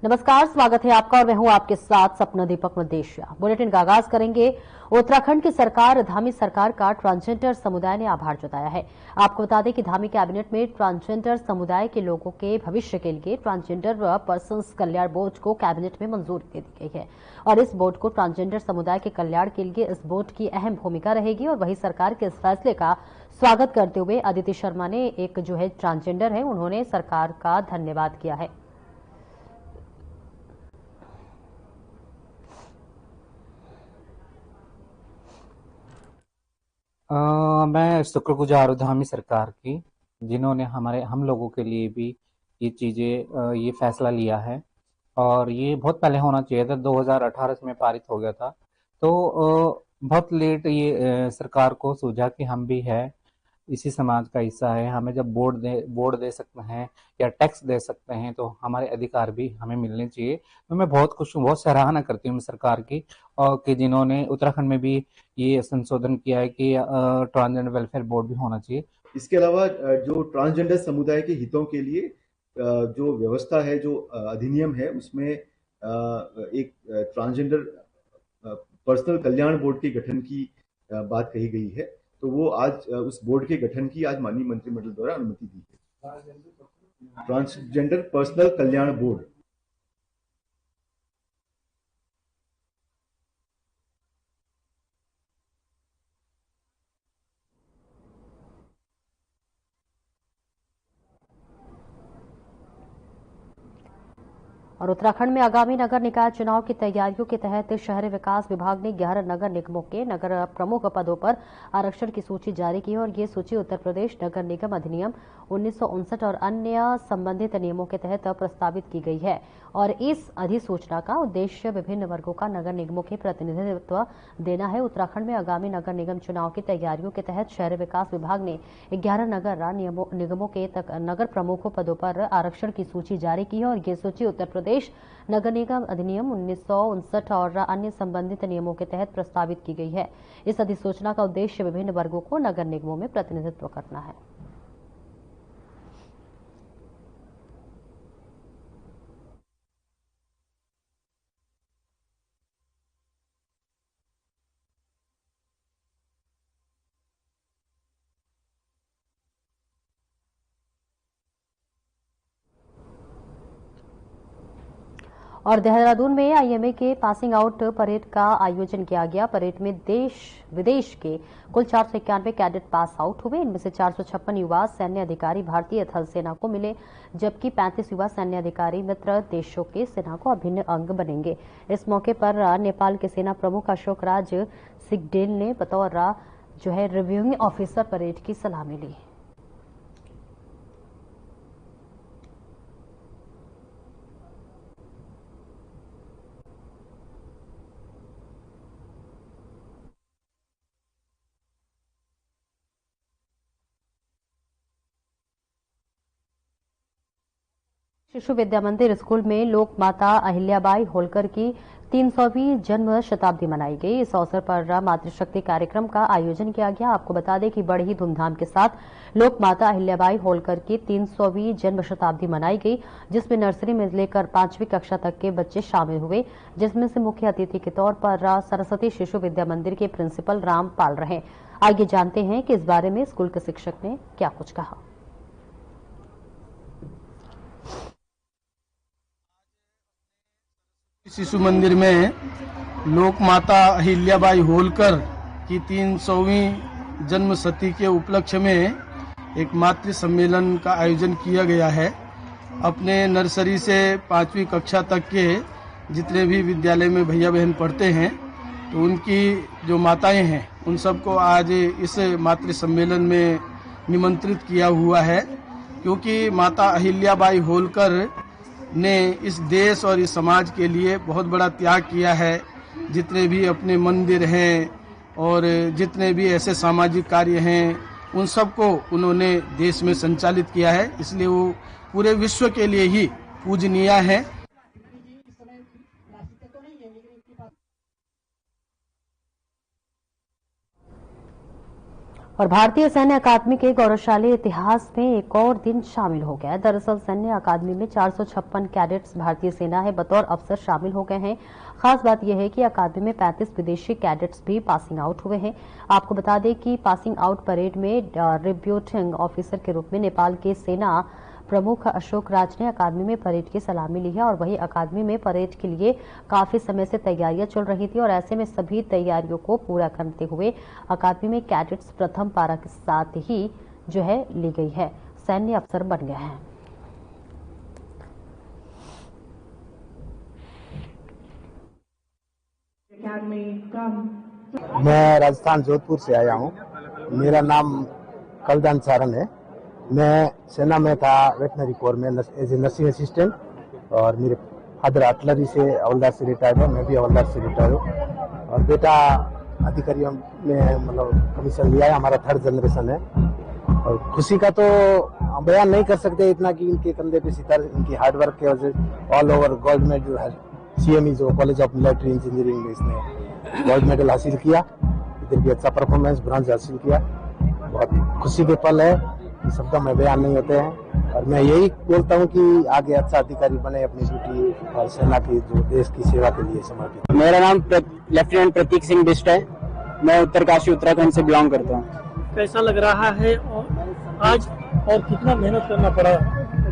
नमस्कार, स्वागत है आपका और मैं हूं आपके साथ सपना दीपक मदेशिया। बुलेटिन का आगाज करेंगे। उत्तराखंड की सरकार धामी सरकार का ट्रांसजेंडर समुदाय ने आभार जताया है। आपको बता दें कि धामी कैबिनेट में ट्रांसजेंडर समुदाय के लोगों के भविष्य के लिए ट्रांसजेंडर पर्सन्स कल्याण बोर्ड को कैबिनेट में मंजूरी दे दी गई है और इस बोर्ड को ट्रांसजेंडर समुदाय के कल्याण के लिए इस बोर्ड की अहम भूमिका रहेगी। और वही सरकार के इस फैसले का स्वागत करते हुए अदिति शर्मा ने एक जो है ट्रांसजेंडर है उन्होंने सरकार का धन्यवाद किया है। मैं शुक्रगुजार हूँ धामी सरकार की, जिन्होंने हम लोगों के लिए भी ये चीज़ें ये फैसला लिया है। और ये बहुत पहले होना चाहिए था, 2018 में पारित हो गया था। तो बहुत लेट ये सरकार को सूझा कि हम भी है इसी समाज का हिस्सा है, हमें जब बोर्ड दे सकते हैं या टैक्स दे सकते हैं तो हमारे अधिकार भी हमें मिलने चाहिए। तो मैं बहुत खुश हूँ, बहुत सराहना करती हूँ सरकार की, और कि जिन्होंने उत्तराखंड में भी ये संशोधन किया है कि ट्रांसजेंडर वेलफेयर बोर्ड भी होना चाहिए। इसके अलावा जो ट्रांसजेंडर समुदाय के हितों के लिए जो व्यवस्था है, जो अधिनियम है, उसमें एक ट्रांसजेंडर पर्सनल कल्याण बोर्ड के गठन की बात कही गई है। तो वो आज उस बोर्ड के गठन की आज माननीय मंत्रिमंडल द्वारा अनुमति दी है। ट्रांसजेंडर पर्सनल कल्याण बोर्ड। और उत्तराखंड में आगामी नगर निकाय चुनाव की तैयारियों के तहत शहरी विकास विभाग ने 11 नगर निगमों के नगर प्रमुख पदों पर आरक्षण की सूची जारी की है और ये सूची उत्तर प्रदेश नगर निगम अधिनियम 1959 और अन्य संबंधित नियमों के तहत प्रस्तावित की गई है। और इस अधिसूचना का उद्देश्य विभिन्न वर्गों का नगर निगमों के प्रतिनिधित्व देना है। उत्तराखंड में आगामी नगर निगम चुनाव की तैयारियों के तहत शहरी विकास विभाग ने 11 नगर निगमों के नगर प्रमुखों पदों पर आरक्षण की सूची जारी की है और ये सूची उत्तर प्रदेश नगर निगम अधिनियम 1959 और अन्य संबंधित नियमों के तहत प्रस्तावित की गई है। इस अधिसूचना का उद्देश्य विभिन्न वर्गों को नगर निगमों में प्रतिनिधित्व करना है। और देहरादून में आईएमए के पासिंग आउट परेड का आयोजन किया गया। परेड में देश विदेश के कुल 491 कैडेट पास आउट हुए। इनमें से 456 युवा सैन्य अधिकारी भारतीय थल सेना को मिले, जबकि 35 युवा सैन्य अधिकारी मित्र देशों के सेना को अभिन्न अंग बनेंगे। इस मौके पर नेपाल के सेना प्रमुख अशोक राज सिगडेल ने बतौर जो है रिव्यूइंग ऑफिसर परेड की सलामी ली। शिशु विद्या मंदिर स्कूल में लोक माता अहिल्याबाई होलकर की 300वीं जन्म शताब्दी मनाई गई। इस अवसर पर मातृशक्ति कार्यक्रम का आयोजन किया गया। आपको बता दें कि बड़ी ही धूमधाम के साथ लोक माता अहिल्याबाई होलकर की 300वीं जन्म शताब्दी मनाई गई, जिसमें नर्सरी में लेकर 5वीं कक्षा तक के बच्चे शामिल हुए, जिसमें से मुख्य अतिथि के तौर पर सरस्वती शिशु विद्या मंदिर के प्रिंसिपल रामपाल रहे। आइए जानते हैं कि इस बारे में स्कूल के शिक्षक ने क्या कुछ कहा। शिशु मंदिर में लोक माता अहिल्याबाई होलकर की 300वीं जन्म शती के उपलक्ष्य में एक मातृ सम्मेलन का आयोजन किया गया है। अपने नर्सरी से 5वीं कक्षा तक के जितने भी विद्यालय में भैया बहन पढ़ते हैं, तो उनकी जो माताएं हैं उन सबको आज इस मातृ सम्मेलन में निमंत्रित किया हुआ है, क्योंकि माता अहिल्याबाई होलकर ने इस देश और इस समाज के लिए बहुत बड़ा त्याग किया है। जितने भी अपने मंदिर हैं और जितने भी ऐसे सामाजिक कार्य हैं, उन सबको उन्होंने देश में संचालित किया है, इसलिए वो पूरे विश्व के लिए ही पूजनीय है। और भारतीय सैन्य अकादमी के गौरवशाली इतिहास में एक और दिन शामिल हो गया है। दरअसल सैन्य अकादमी में 456 कैडेट्स भारतीय सेना है बतौर अफसर शामिल हो गए हैं। खास बात यह है कि अकादमी में 35 विदेशी कैडेट्स भी पासिंग आउट हुए हैं। आपको बता दें कि पासिंग आउट परेड में रिब्यूटिंग ऑफिसर के रूप में नेपाल के सेना प्रमुख अशोक राज ने अकादमी में परेड की सलामी ली है और वहीं अकादमी में परेड के लिए काफी समय से तैयारियां चल रही थी और ऐसे में सभी तैयारियों को पूरा करते हुए अकादमी में कैडेट्स प्रथम पारा के साथ ही जो है ली गई है, सैन्य अफसर बन गए हैं। मैं राजस्थान जोधपुर से आया हूँ। मेरा नाम कलदान सारन है। मैं सेना में था वेटनरी कोर में एज ए नर्सिंग असिस्टेंट और मेरे फादर आर्टिलरी से हवलदार से रिटायर्ड है। मैं भी हवलदार से रिटायर्ड हूँ और बेटा अधिकारियों में मतलब कमीशन लिया है। हमारा 3rd जनरेशन है और खुशी का तो बयान नहीं कर सकते इतना कि इनके कंधे पे सितारे, इनकी हार्डवर्क के वजह से ऑल ओवर गोल्ड मेडल है। CME जो कॉलेज ऑफ मिलिट्री इंजीनियरिंग में इसने गोल्ड मेडल हासिल किया, इधर भी अच्छा परफॉर्मेंस ब्रॉन्ज हासिल किया। बहुत खुशी के पल है, शब्द में बयान नहीं होते हैं और मैं यही बोलता हूं कि आगे अच्छा अधिकारी बने, अपनी ड्यूटी और सेना की जो देश की सेवा के लिए समर्पित। मेरा नाम लेफ्टिनेंट प्रतीक सिंह बिष्ट है। मैं उत्तरकाशी उत्तराखंड से बिलोंग करता हूँ। कैसा लग रहा है और आज और कितना मेहनत करना पड़ा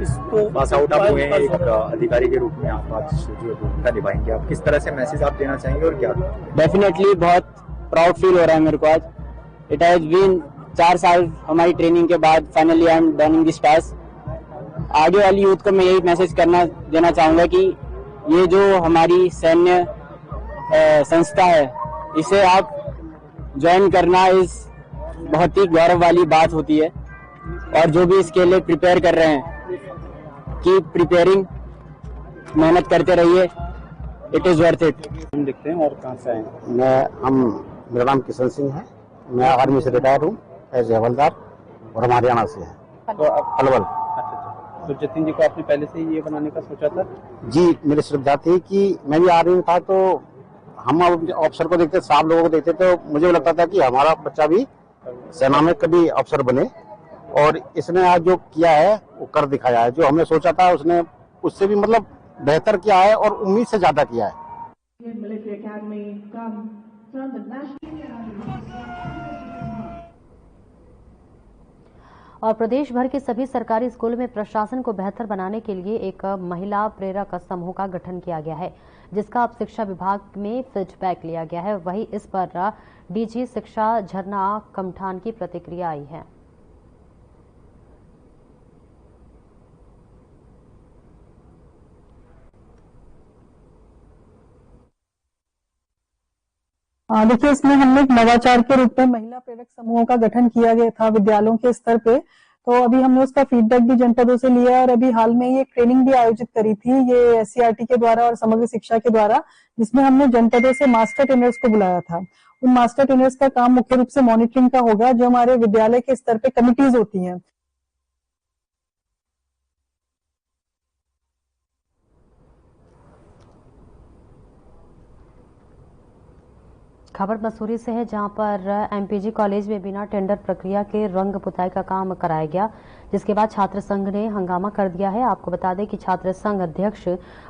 इसको पास आउट आप हुए हैं, एक अधिकारी के रूप में आप आज जो भूमिका निभाएंगे, आप किस तरह से मैसेज आप देना चाहेंगे और क्या? डेफिनेटली बहुत प्राउड फील हो रहा है मेरे को आज। इट हैज बीन 4 साल हमारी ट्रेनिंग के बाद finally I am Dunning this task. आगे वाली यूथ को मैं यही मैसेज देना चाहूंगा कि ये जो हमारी सैन्य संस्था है इसे आप ज्वाइन करना इस बहुत ही गौरव वाली बात होती है और जो भी इसके लिए प्रिपेयर कर रहे हैं कि प्रिपेयरिंग मेहनत करते रहिए, इट इज वर्थ इट। हम दिखते हैं और कहाँ से आए? मेरा नाम किशन सिंह है। मैं आर्मी से रिटायर हूँ एज हवलदार और हम हरियाणा से हैं। तो आप पलवल। अच्छा। तो जतिन जी को आपने पहले से ही ये बनाने का सोचा था? जी, मेरी श्रद्धा थी कि मैं भी आर्मी में था तो हम अफसर को देखते, साहब लोगों को देखते तो मुझे लगता था कि हमारा बच्चा भी सेना में कभी अफसर बने और इसने आज जो किया है वो कर दिखाया है। जो हमने सोचा था उसने उससे भी मतलब बेहतर किया है और उम्मीद से ज्यादा किया है। और प्रदेश भर के सभी सरकारी स्कूलों में प्रशासन को बेहतर बनाने के लिए एक महिला प्रेरक समूह का गठन किया गया है, जिसका अब शिक्षा विभाग में फीडबैक लिया गया है। वहीं इस पर डीजी शिक्षा झरना कमठान की प्रतिक्रिया आई है। देखिए, इसमें हमने एक नवाचार के रूप में महिला प्रेरक समूहों का गठन किया गया था विद्यालयों के स्तर पे। तो अभी हमने उसका फीडबैक भी जनपदों से लिया और अभी हाल में ये ट्रेनिंग भी आयोजित करी थी ये SCRT के द्वारा और समग्र शिक्षा के द्वारा, जिसमें हमने जनपदों से मास्टर ट्रेनर्स को बुलाया था। उन मास्टर ट्रेनर्स का काम मुख्य रूप से मॉनिटरिंग का होगा, जो हमारे विद्यालय के स्तर पे कमिटीज होती हैं। खबर मसूरी से है, जहां पर MPG कॉलेज में बिना टेंडर प्रक्रिया के रंग पुताई का काम कराया गया, जिसके बाद छात्र संघ ने हंगामा कर दिया है। आपको बता दें कि छात्र संघ अध्यक्ष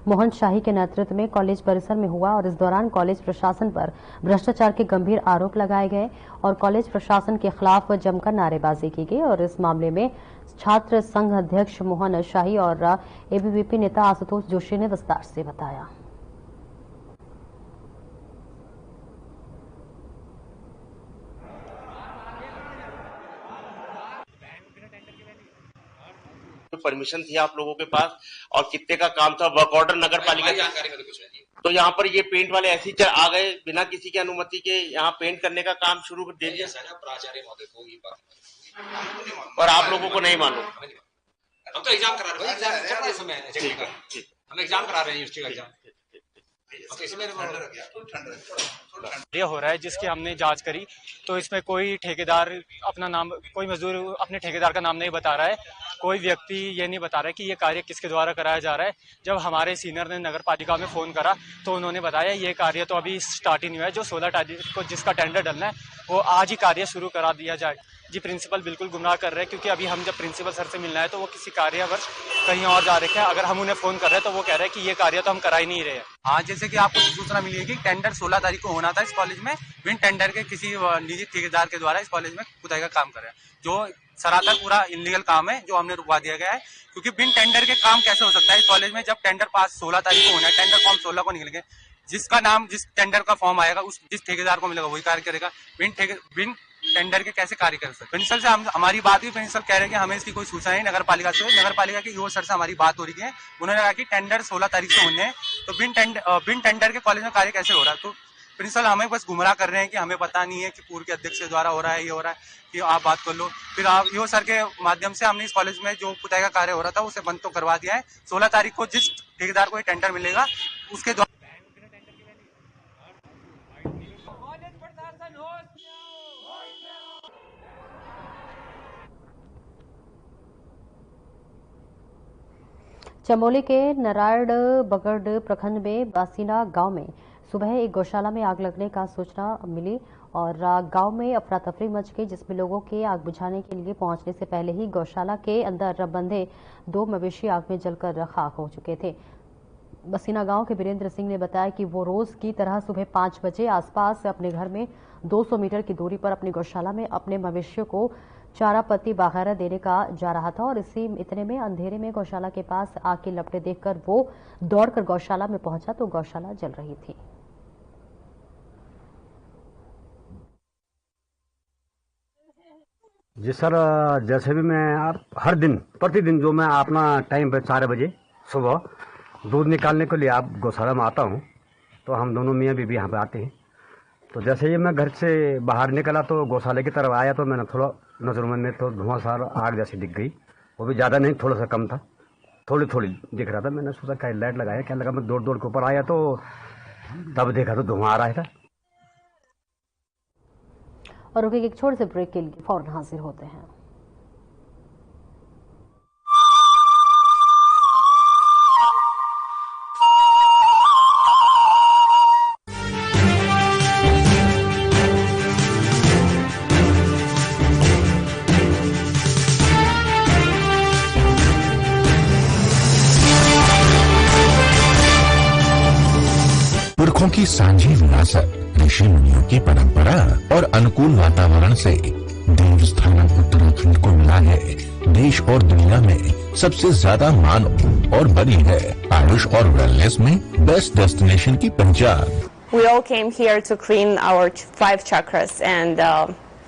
मोहन शाही के नेतृत्व में कॉलेज परिसर में हुआ और इस दौरान कॉलेज प्रशासन पर भ्रष्टाचार के गंभीर आरोप लगाए गए और कॉलेज प्रशासन के खिलाफ जमकर नारेबाजी की गई। और इस मामले में छात्र संघ अध्यक्ष मोहन शाही और ABVP नेता आशुतोष जोशी ने विस्तार से बताया। परमिशन थी आप लोगों के पास और कितने का काम था, वर्क ऑर्डर नगर पालिका तो यहाँ पर ये पेंट वाले ऐसे ही आ गए बिना किसी की अनुमति के यहाँ पेंट करने का काम शुरू कर दे दिया प्राचार्य महोदय को ये बात और आप लोगों को नहीं मालूम। हम तो एग्जाम करा रहे हैं, हम एग्जाम करा रहे हैं ये हो रहा है जिसकी हमने जांच करी तो इसमें कोई ठेकेदार अपना नाम, कोई मजदूर अपने ठेकेदार का नाम नहीं बता रहा है, कोई व्यक्ति ये नहीं बता रहा है कि ये कार्य किसके द्वारा कराया जा रहा है। जब हमारे सीनियर ने नगर पालिका में फोन करा तो उन्होंने बताया ये कार्य तो अभी स्टार्ट ही नहीं हुआ है, जो 16 तारीख को जिसका टेंडर डलना है वो आज ही कार्य शुरू करा दिया जाए। जी प्रिंसिपल बिल्कुल गुमराह कर रहे हैं, क्योंकि अभी हम जब प्रिंसिपल सर से मिलना है तो वो किसी कार्यवर्ष कहीं और जा रखे हैं। अगर हम उन्हें फोन कर रहे हैं तो वो कह रहे हैं कि ये कार्य तो हम करा ही नहीं रहे हैं। हाँ, जैसे कि आपको सूचना मिली है कि टेंडर 16 तारीख को होना था इस कॉलेज में, बिन टेंडर के किसी निजी ठेकेदार के द्वारा इस कॉलेज में खुदाई का काम कर रहे हैं, जो सरासर पूरा इलीगल काम है, जो हमने रुकवा दिया गया है। क्योंकि बिन टेंडर के काम कैसे हो सकता है इस कॉलेज में, जब टेंडर पास 16 तारीख को होना है, टेंडर फॉर्म 16 को निकलेंगे, जिसका नाम जिस टेंडर का फॉर्म आएगा उस जिस ठेकेदार को मिलेगा वही कार्य करेगा। बिन टेंडर के कैसे कार्य कर सकते? प्रिंसिपल से हमारी बात हुई, प्रिंसिपल कह रहे हैं कि हमें इसकी कोई सूचना नहीं नगर पालिका से। नगर पालिका के ईओ सर से हमारी बात हो रही है, उन्होंने कहा कि टेंडर 16 तारीख से होने हैं, तो बिन टेंडर के कॉलेज में कार्य कैसे हो रहा है? तो प्रिंसिपल हमें बस गुमराह कर रहे हैं कि हमें पता नहीं है कि पूर्व के अध्यक्ष के द्वारा हो रहा है, ये हो रहा है, कि आप बात कर लो। फिर आप ईओ सर के माध्यम से हमने इस कॉलेज में जो खुदाई का कार्य हो रहा था उसे बंद तो करवा दिया है। 16 तारीख को जिस ठेकेदार को ये टेंडर मिलेगा उसके द्वारा चमोली के नारायणबगड़ प्रखंड में बासीना गांव में सुबह एक गौशाला में आग लगने का सूचना मिली और गांव में अफरा तफरी मच गई, जिसमें लोगों के आग बुझाने के लिए पहुंचने से पहले ही गौशाला के अंदर बंधे 2 मवेशी आग में जलकर खाक हो चुके थे। बसीना गांव के वीरेंद्र सिंह ने बताया कि वो रोज की तरह सुबह 5 बजे आसपास अपने घर में 200 मीटर की दूरी पर अपनी गौशाला में अपने मवेशियों को चारा पत्ती वगैरह देने का जा रहा था और इतने में अंधेरे में गौशाला के पास आग की लपटें देखकर वो दौड़कर गौशाला में पहुंचा तो गौशाला जल रही थी। जी सर, जैसे भी मैं हर दिन प्रतिदिन जो मैं अपना टाइम पे 4 बजे सुबह दूध निकालने के लिए आप गौशाला में आता हूँ, तो हम दोनों मियाँ बीबी यहाँ पे आते हैं। तो जैसे ही मैं घर से बाहर निकला तो गौशाले की तरफ आया तो मैंने थोड़ा नजरों में तो धुआं सार आग जैसी दिख गई, वो भी ज़्यादा नहीं, थोड़ा सा कम था, थोड़ी थोड़ी दिख रहा था। मैंने सोचा क्या लाइट लगाया, क्या लगा, मैं दौड़ दौड़ के ऊपर आया तो तब देखा तो धुआं आ रहा था। और रुके एक छोटे से ब्रेक के लिए फौरन हाजिर होते हैं। पुरखों की सांझी विरासत, ऋषि मुनियों की परंपरा और अनुकूल वातावरण से देवस्थान उत्तराखंड को मिला है देश और दुनिया में सबसे ज्यादा मान और बनी है आयुष और वेलनेस में बेस्ट डेस्टिनेशन की पहचान। We all came here to clean our 5 chakras and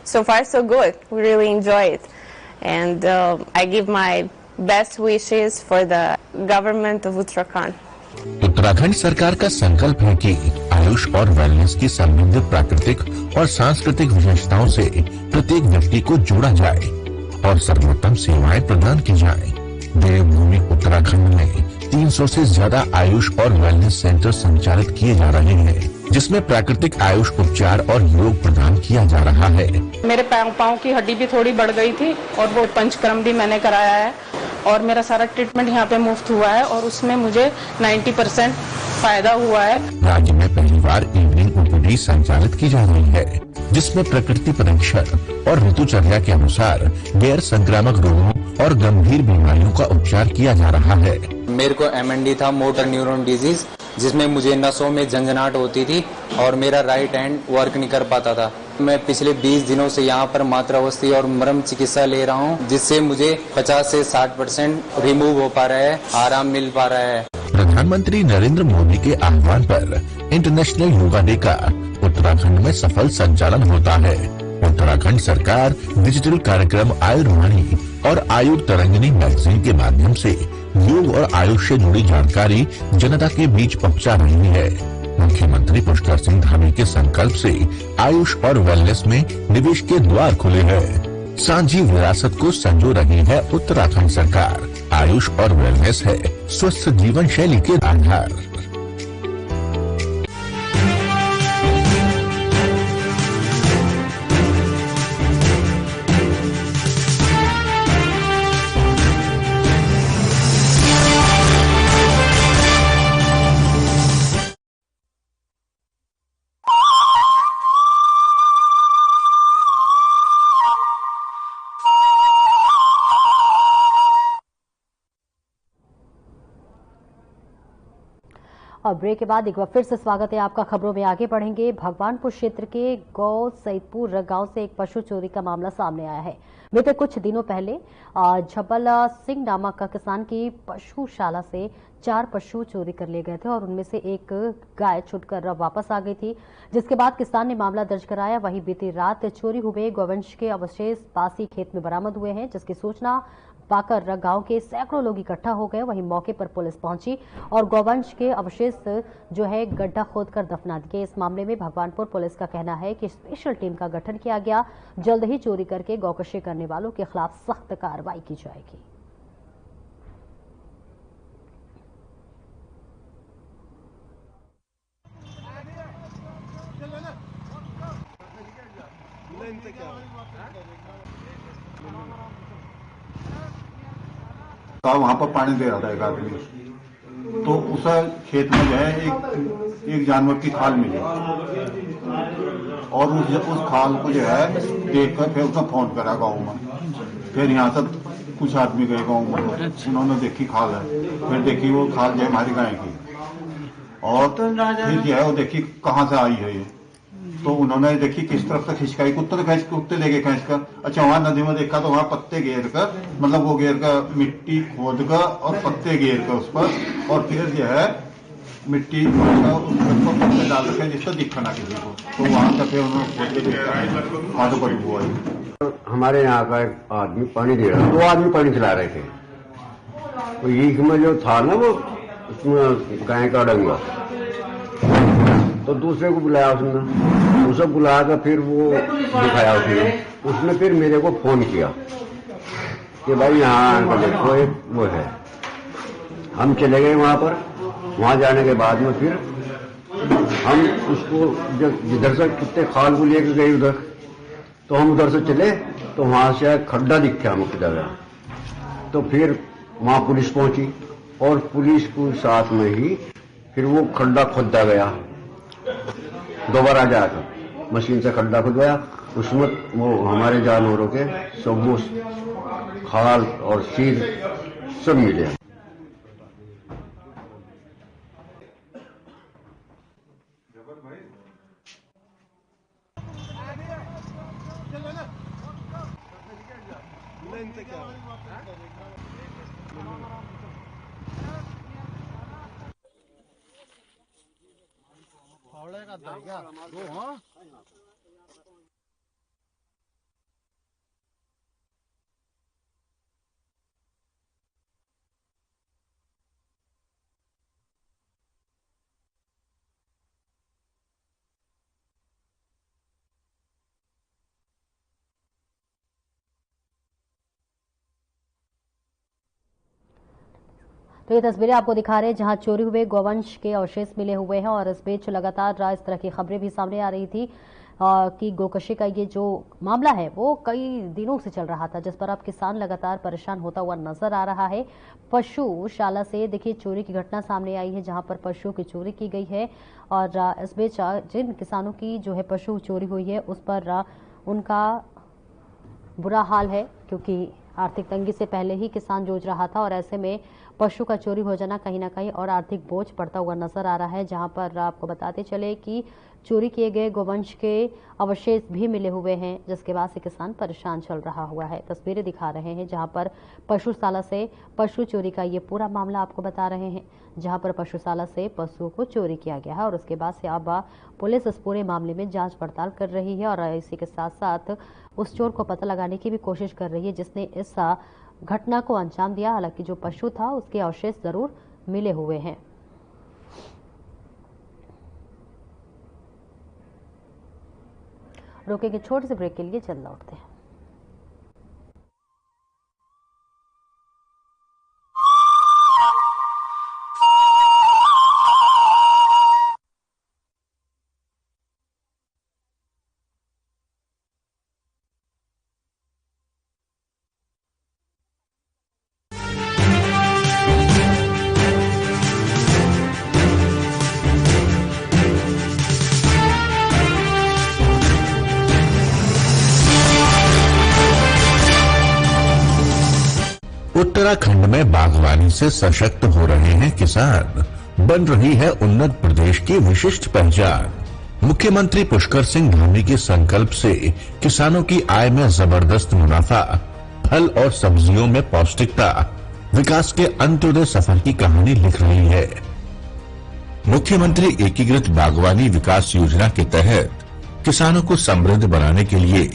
so far so good. We really enjoy it and I give my best wishes for the government of Uttarakhand. Uttarakhand सरकार का संकल्प है कि आयुष और wellness की समृद्ध प्राकृतिक और सांस्कृतिक विशेषताओं से प्रत्येक व्यक्ति को जोड़ा जाए और सर्वोत्तम सेवाएं प्रदान की जाए। देवभूमि उत्तराखंड में 300 से ज्यादा आयुष और वेलनेस सेंटर संचालित किए जा रहे हैं, जिसमें प्राकृतिक आयुष उपचार और योग प्रदान किया जा रहा है। मेरे पाँव की हड्डी भी थोड़ी बढ़ गई थी और वो पंचकर्म भी मैंने कराया है और मेरा सारा ट्रीटमेंट यहाँ पे मुफ्त हुआ है और उसमें मुझे 90% फायदा हुआ है। राज्य में पहली बार इवनिंग ओपीडी संचालित की जा रही है, जिसमें प्रकृति परीक्षण और ऋतुचर्या के अनुसार गैर संक्रामक रोगों और गंभीर बीमारियों का उपचार किया जा रहा है। मेरे को MND था, मोटर न्यूरॉन डिजीज, जिसमें मुझे नसों में झंझनाहट होती थी और मेरा राइट हैंड वर्क नहीं कर पाता था। मैं पिछले 20 दिनों से यहाँ पर मात्रावस्थी और मरम चिकित्सा ले रहा हूँ, जिससे मुझे 50 से 60% रिमूव हो पा रहा है, आराम मिल पा रहा है। प्रधानमंत्री नरेंद्र मोदी के आह्वान पर इंटरनेशनल योगा डे का उत्तराखंड में सफल संचालन होता है। उत्तराखंड सरकार डिजिटल कार्यक्रम आयुर्वाणी और आयुर तरंगिनी मैगजीन के माध्यम से योग और आयुष से जुड़ी जानकारी जनता के बीच पहुंचा रही है। मुख्यमंत्री पुष्कर सिंह धामी के संकल्प से आयुष और वेलनेस में निवेश के द्वार खुले हैं। सांझी विरासत को संजो रही है उत्तराखंड सरकार। आयुष और वेलनेस है स्वस्थ जीवन शैली के आधार। और ब्रेक के बाद एक बार फिर से स्वागत है आपका। खबरों में आगे बढ़ेंगे। भगवानपुर क्षेत्र के गौ सईदपुर गांव से एक पशु चोरी का मामला सामने आया है। बीते कुछ दिनों पहले झब्बल सिंह नामक का किसान की पशुशाला से 4 पशु चोरी कर लिए गए थे और उनमें से एक गाय छूटकर वापस आ गई थी, जिसके बाद किसान ने मामला दर्ज कराया। वहीं बीती रात चोरी हुए गौवंश के अवशेष पासी खेत में बरामद हुए हैं, जिसकी सूचना पाकर गांव के सैकड़ों लोग इकट्ठा हो गए। वहीं मौके पर पुलिस पहुंची और गौवंश के अवशेष जो है गड्ढा खोदकर दफना दिए। इस मामले में भगवानपुर पुलिस का कहना है कि स्पेशल टीम का गठन किया गया। जल्द ही चोरी करके गौकशी करने वालों के खिलाफ सख्त कार्रवाई की जाएगी। वहां पर पानी दे रहा था एक आदमी, तो उस खेत में जो है एक जानवर की खाल मिली और उस खाल को जो है देखकर फिर उसने फोन करा गाँव में। फिर यहाँ से कुछ आदमी गए गाँव में, उन्होंने देखी खाल है, फिर देखी वो खाल जो है हमारी गाय की, और फिर जो है वो देखी कहाँ से आई है ये, तो उन्होंने देखी किस तरफ से खिंचकाई, कुत्ते लेके खींच कर। अच्छा वहां नदी में देखा तो वहां पत्ते घेर कर, मतलब वो घेर कर मिट्टी खोद कर और पत्ते घेर कर उस पर, और फिर जो है मिट्टी पत्ते डाल रखे जिससे दिखा ना किसी को, तो वहां तक फिर उन्होंने खोद के देखा वहां तो बदबू आई। हमारे यहाँ का एक आदमी पानी दे रहा, 2 आदमी पानी चला रहे थे, तो ये जो था ना वो उसमें गाय का डंगा, तो दूसरे को बुलाया उसने, उसे बुला कर फिर वो दिखाया उसने फिर मेरे को फोन किया कि भाई यहाँ देखो एक वो है। हम चले गए वहां पर, वहां जाने के बाद में फिर हम उसको जिधर से कुत्ते खाल को लेकर गए उधर, तो हम उधर से चले तो वहां से खड्डा दिखा हमको जगह, तो फिर वहां पुलिस पहुंची और पुलिस को साथ में ही फिर वो खड्डा खोदा गया, दोबारा जाकर मशीन से खड्डा खुदवाया, उसमें वो हमारे जानवरों के सब वो खाल और सीर सब मिले। तो ये तस्वीरें आपको दिखा रहे हैं जहां चोरी हुए गौवंश के अवशेष मिले हुए हैं और इस बीच लगातार इस तरह की खबरें भी सामने आ रही थी कि गोकशी का ये जो मामला है वो कई दिनों से चल रहा था, जिस पर अब किसान लगातार परेशान होता हुआ नजर आ रहा है। पशुशाला से देखिए चोरी की घटना सामने आई है जहां पर पशुओं की चोरी की गई है और इस बीच जिन किसानों की जो है पशु चोरी हुई है उस पर उनका बुरा हाल है, क्योंकि आर्थिक तंगी से पहले ही किसान जूझ रहा था और ऐसे में पशु का चोरी हो जाना कहीं ना कहीं और आर्थिक बोझ पड़ता हुआ नजर आ रहा है। जहां पर आपको बताते चले कि चोरी किए गए गोवंश के अवशेष भी मिले हुए हैं, जिसके बाद से किसान परेशान चल रहा हुआ है। तस्वीरें दिखा रहे हैं जहां पर पशुशाला से पशु चोरी का ये पूरा मामला आपको बता रहे हैं, जहां पर पशुशाला से पशुओं को चोरी किया गया है और उसके बाद से अब पुलिस इस पूरे मामले में जांच पड़ताल कर रही है और इसी के साथ साथ उस चोर को पता लगाने की भी कोशिश कर रही है जिसने इस घटना को अंजाम दिया। हालांकि जो पशु था उसके अवशेष जरूर मिले हुए हैं। रोकेंगे छोटे से ब्रेक के लिए, जल्द लौटते हैं। उत्तराखंड में बागवानी से सशक्त हो रहे हैं किसान। बन रही है उन्नत प्रदेश की विशिष्ट पहचान। मुख्यमंत्री पुष्कर सिंह धामी के संकल्प से किसानों की आय में जबरदस्त मुनाफा, फल और सब्जियों में पौष्टिकता, विकास के अंत्योदय सफर की कहानी लिख रही है। मुख्यमंत्री एकीकृत बागवानी विकास योजना के तहत किसानों को समृद्ध बनाने के लिए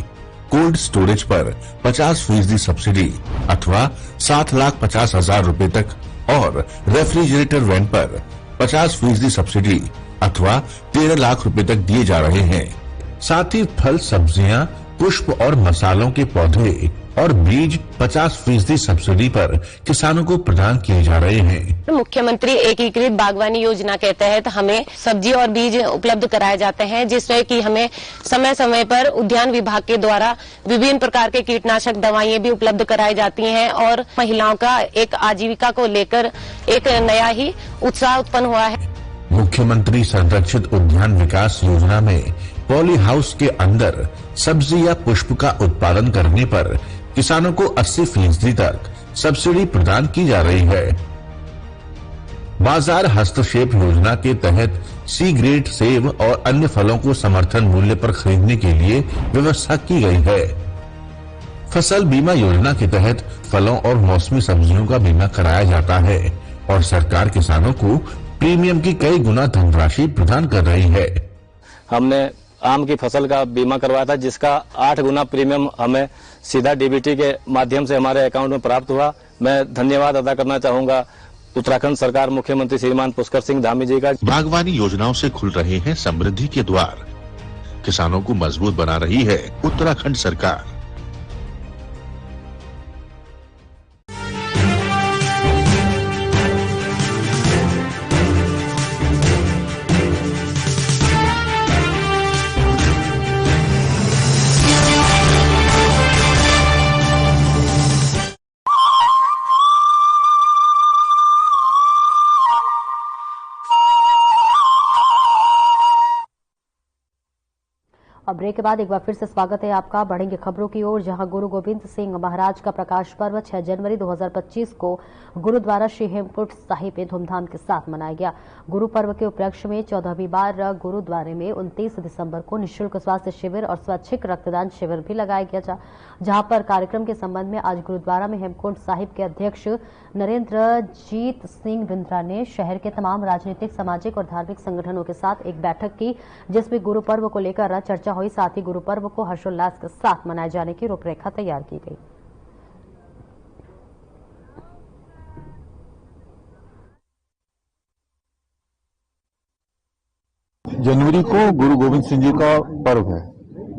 कोल्ड स्टोरेज पर 50% सब्सिडी अथवा 7,50,000 रुपए तक और रेफ्रिजरेटर वैन पर 50% सब्सिडी अथवा 13 लाख रुपए तक दिए जा रहे हैं। साथ ही फल, सब्जियां, पुष्प और मसालों के पौधे और बीज 50% सब्सिडी पर किसानों को प्रदान किए जा रहे हैं। मुख्यमंत्री एकीकृत बागवानी योजना के तहत हमें सब्जी और बीज उपलब्ध कराए जाते हैं, जिसमें कि हमें समय समय पर उद्यान विभाग के द्वारा विभिन्न प्रकार के कीटनाशक दवाइयां भी उपलब्ध कराई जाती हैं और महिलाओं का एक आजीविका को लेकर एक नया ही उत्साह उत्पन्न हुआ है। मुख्यमंत्री संरक्षित उद्यान विकास योजना में पॉली हाउस के अंदर सब्जी या पुष्प का उत्पादन करने पर किसानों को 80% तक सब्सिडी प्रदान की जा रही है। बाजार हस्तक्षेप योजना के तहत सी ग्रेड सेब और अन्य फलों को समर्थन मूल्य पर खरीदने के लिए व्यवस्था की गई है। फसल बीमा योजना के तहत फलों और मौसमी सब्जियों का बीमा कराया जाता है और सरकार किसानों को प्रीमियम की कई गुना धनराशि प्रदान कर रही है। हमने आम की फसल का बीमा करवाया था, जिसका 8 गुना प्रीमियम हमें सीधा डीबीटी के माध्यम से हमारे अकाउंट में प्राप्त हुआ। मैं धन्यवाद अदा करना चाहूंगा उत्तराखंड सरकार, मुख्यमंत्री श्रीमान पुष्कर सिंह धामी जी का। बागवानी योजनाओं से खुल रहे हैं समृद्धि के द्वार, किसानों को मजबूत बना रही है उत्तराखंड सरकार। अब ब्रेक के बाद एक बार फिर से स्वागत है आपका। बढ़ेंगे खबरों की ओर, जहां गुरु गोविंद सिंह महाराज का प्रकाश पर्व 6 जनवरी 2025 को गुरुद्वारा श्री हेमकुंड साहिब में धूमधाम के साथ मनाया गया। गुरु पर्व के उपलक्ष्य में 14वीं बार गुरुद्वारे में 29 दिसंबर को निःशुल्क स्वास्थ्य शिविर और स्वैच्छिक रक्तदान शिविर भी लगाया गया, जहां पर कार्यक्रम के संबंध में आज गुरुद्वारा में हेमकुंड साहिब के अध्यक्ष नरेंद्रजीत सिंह बिंद्रा ने शहर के तमाम राजनीतिक, सामाजिक और धार्मिक संगठनों के साथ एक बैठक की, जिसमें गुरु पर्व को लेकर चर्चा हुई। साथ ही गुरु पर्व को हर्षोल्लास के साथ मनाए जाने की रूपरेखा तैयार की गई। जनवरी को गुरु गोविंद सिंह जी का पर्व है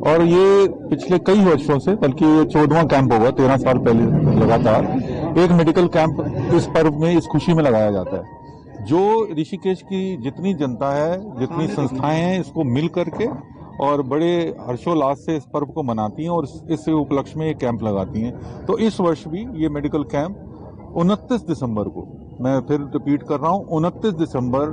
और ये पिछले कई वर्षों से, बल्कि ये 14वां कैंप होगा, 13 साल पहले लगातार एक मेडिकल कैंप इस पर्व में, इस खुशी में लगाया जाता है। जो ऋषिकेश की जितनी जनता है, जितनी संस्थाएं हैं, इसको मिल करके और बड़े हर्षोल्लास से इस पर्व को मनाती हैं और इस उपलक्ष्य में ये कैंप लगाती हैं। तो इस वर्ष भी ये मेडिकल कैंप 29 दिसंबर को, मैं फिर रिपीट कर रहा हूँ, 29 दिसंबर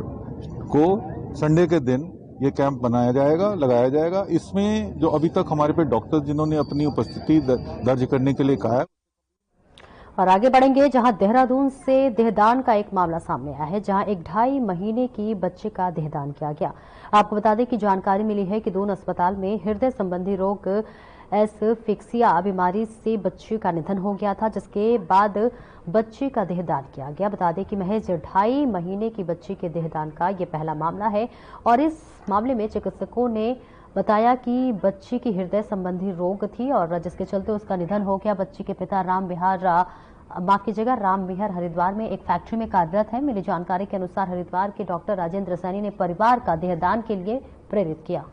को संडे के दिन ये कैंप बनाया जाएगा, लगाया जाएगा। इसमें जो अभी तक हमारे पे डॉक्टर जिन्होंने अपनी उपस्थिति दर्ज करने के लिए कहा है। और आगे बढ़ेंगे, जहां देहरादून से देहदान का एक मामला सामने आया है, जहां एक 2.5 महीने की बच्चे का देहदान किया गया। आपको बता दें कि जानकारी मिली है कि दून अस्पताल में हृदय संबंधी रोग एसफिक्सिया बीमारी से बच्चे का निधन हो गया था, जिसके बाद बच्चे का देहदान किया गया। बता दें कि महज 2.5 महीने की बच्ची के देहदान का ये पहला मामला है और इस मामले में चिकित्सकों ने बताया कि बच्ची की हृदय संबंधी रोग थी और जिसके चलते उसका निधन हो गया। बच्ची के पिता राम विहार हरिद्वार में एक फैक्ट्री में कार्यरत है। मिली जानकारी के अनुसार हरिद्वार के डॉक्टर राजेंद्र सैनी ने परिवार का देहदान के लिए प्रेरित किया।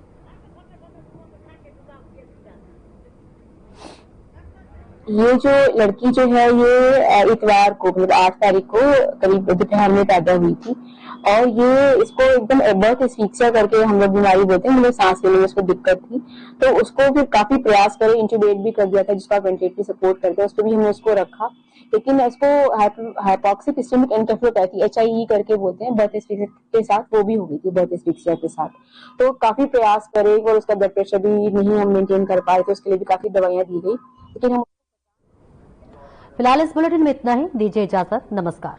ये जो लड़की जो है ये इतवार को, मतलब 8 तारीख को करीब दोपहर में पैदा हुई थी और ये इसको एकदम बर्थ एस्फिक्सिया करके हम लोग बीमारी बोलते हैं, मतलब सांस लेने में उसको दिक्कत थी। तो उसको फिर काफी प्रयास करे, इंट्यूबेट भी कर दिया था, जिसका वेंटिलेटर सपोर्ट करते हैं, उसको भी हमने उसको रखा, लेकिन उसको हाइपोक्सिक इस्केमिक एन्केफेलोपैथी HIE करके बोलते हैं, बर्थ एस्फिक्सिया के साथ वो भी हो गई थी, बर्थ एस्फिक्सिया के साथ। तो काफी प्रयास करे और उसका ब्लड प्रेशर भी नहीं हम मेंटेन कर पाए, तो उसके लिए भी काफी दवाइयां दी गई। लेकिन हम फिलहाल इस बुलेटिन में इतना ही। दीजिए इजाजत, नमस्कार।